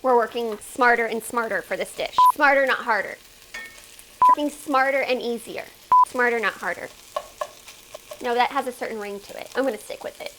We're working smarter and smarter for this dish. Smarter, not harder. Working smarter and easier. Smarter, not harder. No, that has a certain ring to it. I'm gonna stick with it.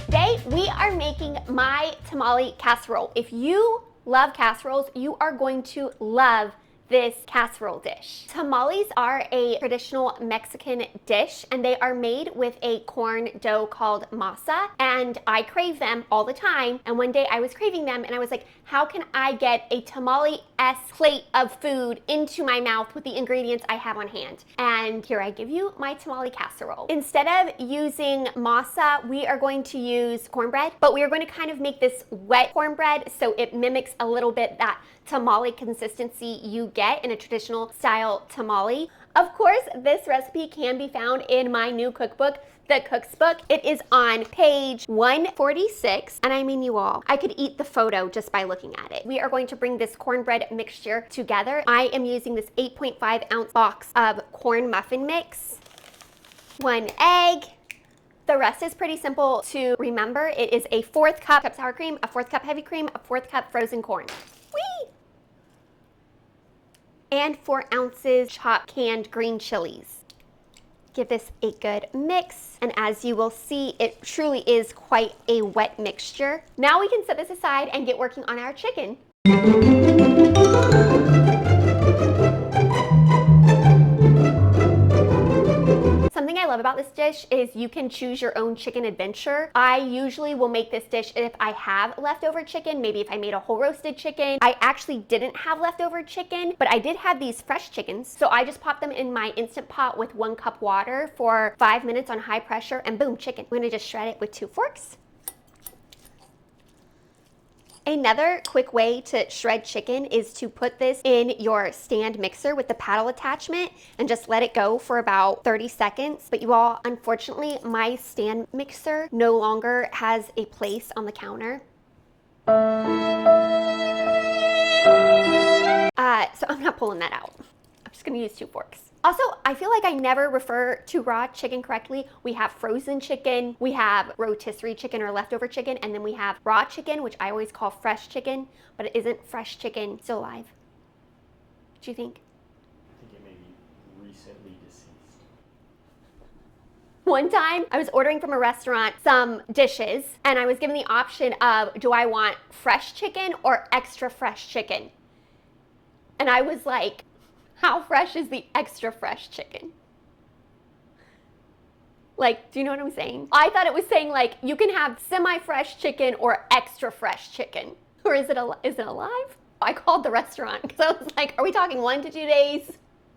Today, we are making my tamale casserole. If you love casseroles, you are going to love this casserole dish. Tamales are a traditional Mexican dish, and they are made with a corn dough called masa, and I crave them all the time. And one day I was craving them and I was like, how can I get a tamale-esque plate of food into my mouth with the ingredients I have on hand? And here I give you my tamale casserole. Instead of using masa, we are going to use cornbread, but we are going to kind of make this wet cornbread so it mimics a little bit that tamale consistency you get in a traditional style tamale. Of course, this recipe can be found in my new cookbook, The Cook's Book. It is on page 146, and I mean, you all, I could eat the photo just by looking at it. We are going to bring this cornbread mixture together. I am using this 8.5 ounce box of corn muffin mix, 1 egg. The rest is pretty simple to remember. It is a 1/4 cup sour cream, a 1/4 cup heavy cream, a 1/4 cup frozen corn. Whee! And 4 ounces chopped canned green chilies. Give this a good mix, and as you will see, it truly is quite a wet mixture. Now we can set this aside and get working on our chicken. Something I love about this dish is you can choose your own chicken adventure. I usually will make this dish if I have leftover chicken, maybe if I made a whole roasted chicken. I actually didn't have leftover chicken, but I did have these fresh chickens. So I just popped them in my Instant Pot with 1 cup water for 5 minutes on high pressure, and boom, chicken. I'm gonna just shred it with 2 forks. Another quick way to shred chicken is to put this in your stand mixer with the paddle attachment and just let it go for about 30 seconds. But you all, unfortunately, my stand mixer no longer has a place on the counter. So I'm not pulling that out. I'm just gonna use 2 forks. Also, I feel like I never refer to raw chicken correctly. We have frozen chicken, we have rotisserie chicken or leftover chicken, and then we have raw chicken, which I always call fresh chicken, but it isn't fresh chicken, still alive. What do you think? I think it may be recently deceased. One time, I was ordering from a restaurant some dishes, and I was given the option of, do I want fresh chicken or extra fresh chicken? And I was like, how fresh is the extra fresh chicken? Like, do you know what I'm saying? I thought it was saying like, you can have semi-fresh chicken or extra fresh chicken. Or is it alive? I called the restaurant because I was like, are we talking 1 to 2 days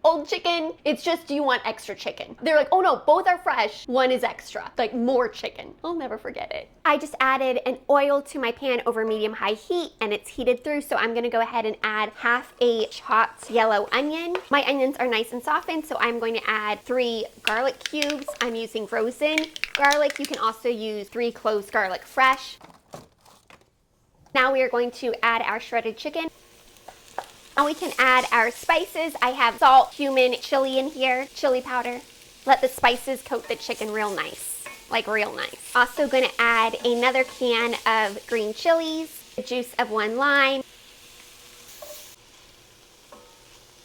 old chicken? It's just, do you want extra chicken? They're like, oh no, both are fresh. 1 is extra, like more chicken. I'll never forget it. I just added an oil to my pan over medium-high heat, and it's heated through, so I'm gonna go ahead and add 1/2 a chopped yellow onion. My onions are nice and softened, so I'm going to add 3 garlic cubes. I'm using frozen garlic. You can also use 3 cloves garlic fresh. Now we are going to add our shredded chicken. Now we can add our spices. I have salt, cumin, chili in here, chili powder. Let the spices coat the chicken real nice, like real nice. Also gonna add another can of green chilies, the juice of 1 lime.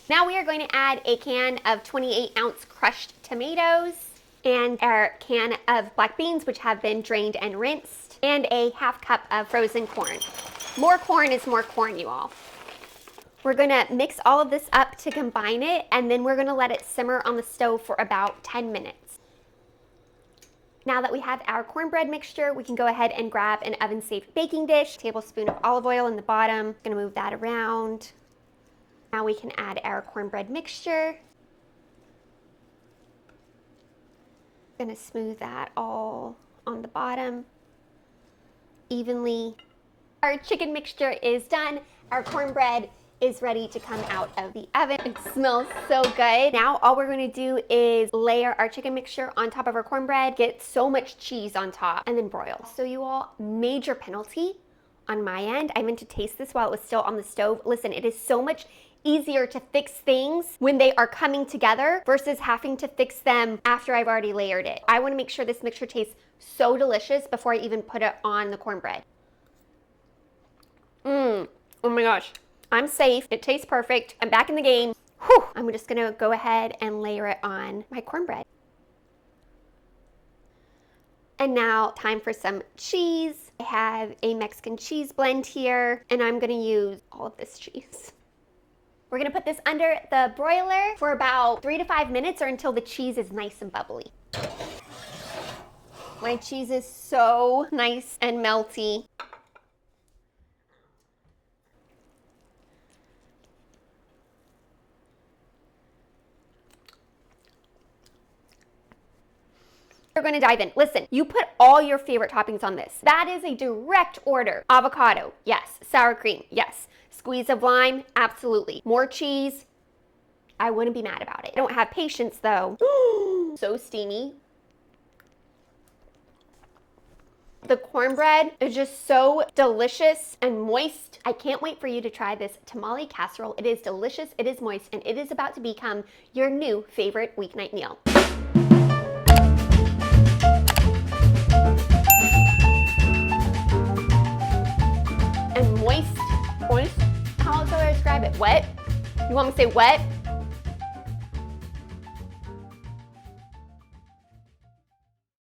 Now we are going to add a can of 28 ounce crushed tomatoes and our can of black beans, which have been drained and rinsed, and a 1/2 cup of frozen corn. More corn is more corn, you all. We're gonna mix all of this up to combine it, and then we're gonna let it simmer on the stove for about 10 minutes. Now that we have our cornbread mixture, we can go ahead and grab an oven-safe baking dish, tablespoon of olive oil in the bottom. Gonna move that around. Now we can add our cornbread mixture. Gonna smooth that all on the bottom evenly. Our chicken mixture is done. Our cornbread is ready to come out of the oven. It smells so good. Now all we're going to do is layer our chicken mixture on top of our cornbread, get so much cheese on top, and then broil. So you all, major penalty on my end. I meant to taste this while it was still on the stove. Listen, it is so much easier to fix things when they are coming together versus having to fix them after I've already layered it. I wanna make sure this mixture tastes so delicious before I even put it on the cornbread. Oh my gosh, I'm safe. It tastes perfect. I'm back in the game. Whew. I'm just gonna go ahead and layer it on my cornbread. And now time for some cheese. I have a Mexican cheese blend here, and I'm gonna use all of this cheese. We're gonna put this under the broiler for about 3 to 5 minutes or until the cheese is nice and bubbly. My cheese is so nice and melty. We're gonna dive in. Listen, you put all your favorite toppings on this. That is a direct order. Avocado, yes. Sour cream, yes. Squeeze of lime, absolutely. More cheese, I wouldn't be mad about it. I don't have patience though. So steamy. The cornbread is just so delicious and moist. I can't wait for you to try this tamale casserole. It is delicious, it is moist, and it is about to become your new favorite weeknight meal. And moist, how else do I describe it? Wet? You want me to say wet?